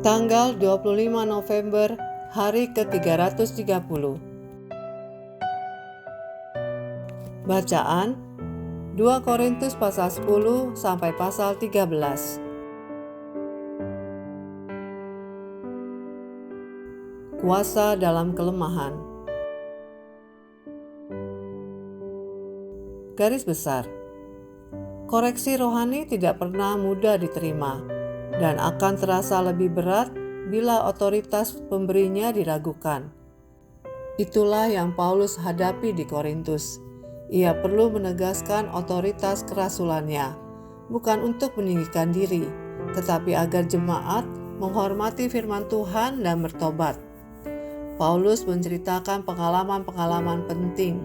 Tanggal 25 November, hari ke-330. Bacaan 2 Korintus pasal 10 sampai pasal 13. Kuasa dalam kelemahan. Garis besar. Koreksi rohani tidak pernah mudah diterima dan akan terasa lebih berat bila otoritas pemberinya diragukan. Itulah yang Paulus hadapi di Korintus. Ia perlu menegaskan otoritas kerasulannya, bukan untuk meninggikan diri, tetapi agar jemaat menghormati firman Tuhan dan bertobat. Paulus menceritakan pengalaman-pengalaman penting,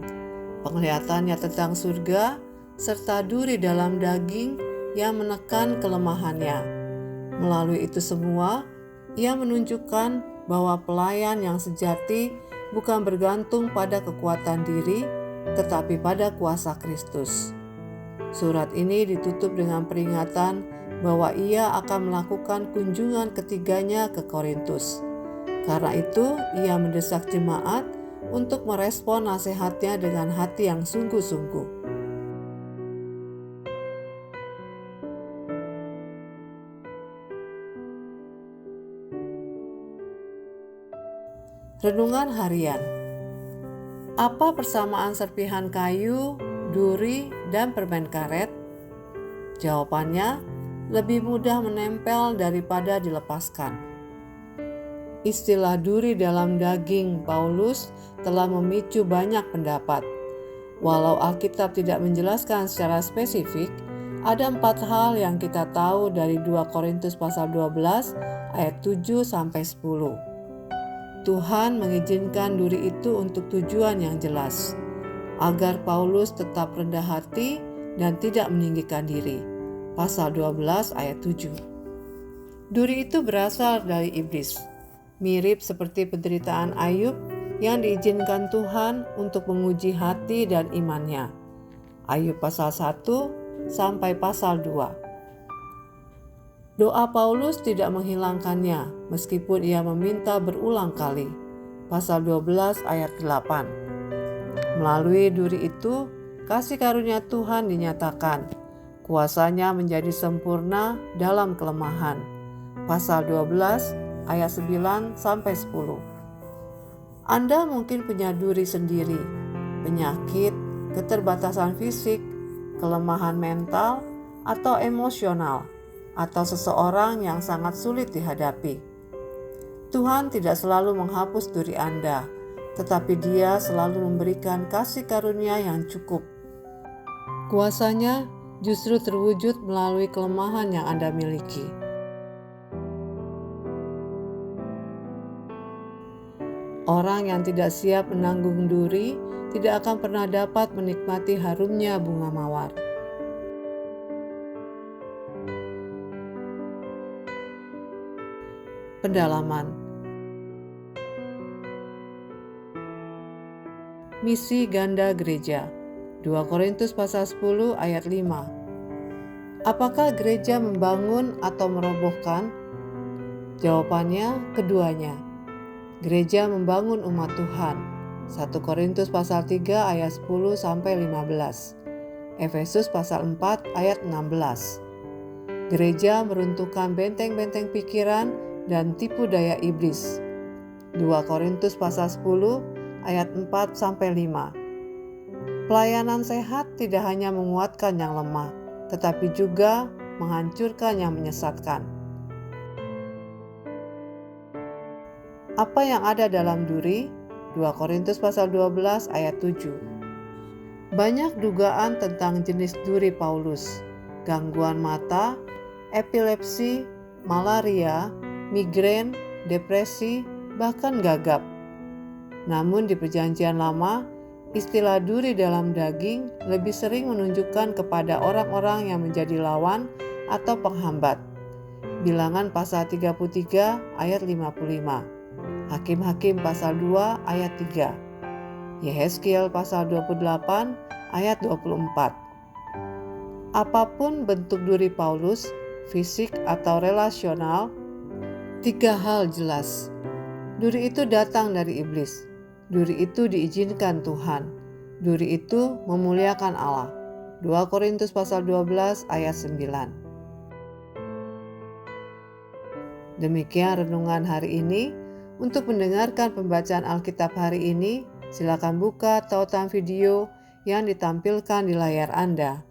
penglihatannya tentang surga, serta duri dalam daging yang menekan kelemahannya. Melalui itu semua, ia menunjukkan bahwa pelayan yang sejati bukan bergantung pada kekuatan diri, tetapi pada kuasa Kristus. Surat ini ditutup dengan peringatan bahwa ia akan melakukan kunjungan ketiganya ke Korintus. Karena itu, ia mendesak jemaat untuk merespon nasihatnya dengan hati yang sungguh-sungguh. Renungan harian. Apa persamaan serpihan kayu, duri, dan permen karet? Jawabannya, lebih mudah menempel daripada dilepaskan. Istilah duri dalam daging Paulus telah memicu banyak pendapat. Walau Alkitab tidak menjelaskan secara spesifik, ada 4 hal yang kita tahu dari 2 Korintus pasal 12 ayat 7 sampai 10. Tuhan mengizinkan duri itu untuk tujuan yang jelas, agar Paulus tetap rendah hati dan tidak meninggikan diri. Pasal 12 ayat 7. Duri itu berasal dari iblis, mirip seperti penderitaan Ayub yang diizinkan Tuhan untuk menguji hati dan imannya. Ayub pasal 1 sampai pasal 2. Doa Paulus tidak menghilangkannya meskipun ia meminta berulang kali. Pasal 12 ayat 8. Melalui duri itu, kasih karunia Tuhan dinyatakan. Kuasanya menjadi sempurna dalam kelemahan. Pasal 12 ayat 9 sampai 10. Anda mungkin punya duri sendiri, penyakit, keterbatasan fisik, kelemahan mental, atau emosional, atau seseorang yang sangat sulit dihadapi. Tuhan tidak selalu menghapus duri Anda, tetapi Dia selalu memberikan kasih karunia yang cukup. Kuasanya justru terwujud melalui kelemahan yang Anda miliki. Orang yang tidak siap menanggung duri tidak akan pernah dapat menikmati harumnya bunga mawar. Pendalaman. Misi ganda gereja. 2 Korintus pasal 10 ayat 5. Apakah gereja membangun atau merobohkan? Jawabannya keduanya. Gereja membangun umat Tuhan. 1 Korintus pasal 3 ayat 10 sampai 15. Efesus pasal 4 ayat 16. Gereja meruntuhkan benteng-benteng pikiran dan tipu daya iblis. 2 Korintus pasal 10 ayat 4 sampai 5. Pelayanan sehat tidak hanya menguatkan yang lemah, tetapi juga menghancurkan yang menyesatkan. Apa yang ada dalam duri? 2 Korintus pasal 12 ayat 7. Banyak dugaan tentang jenis duri Paulus, gangguan mata, epilepsi, malaria, migrain, depresi, bahkan gagap. Namun di Perjanjian Lama, istilah duri dalam daging lebih sering menunjukkan kepada orang-orang yang menjadi lawan atau penghambat. Bilangan pasal 33 ayat 55. Hakim-Hakim pasal 2 ayat 3. Yehezkiel pasal 28 ayat 24. Apapun bentuk duri Paulus, fisik atau relasional, 3 hal jelas. Duri itu datang dari iblis. Duri itu diizinkan Tuhan. Duri itu memuliakan Allah. 2 Korintus pasal 12 ayat 9. Demikian renungan hari ini. Untuk mendengarkan pembacaan Alkitab hari ini, silakan buka tautan video yang ditampilkan di layar Anda.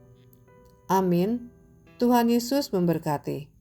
Amin. Tuhan Yesus memberkati.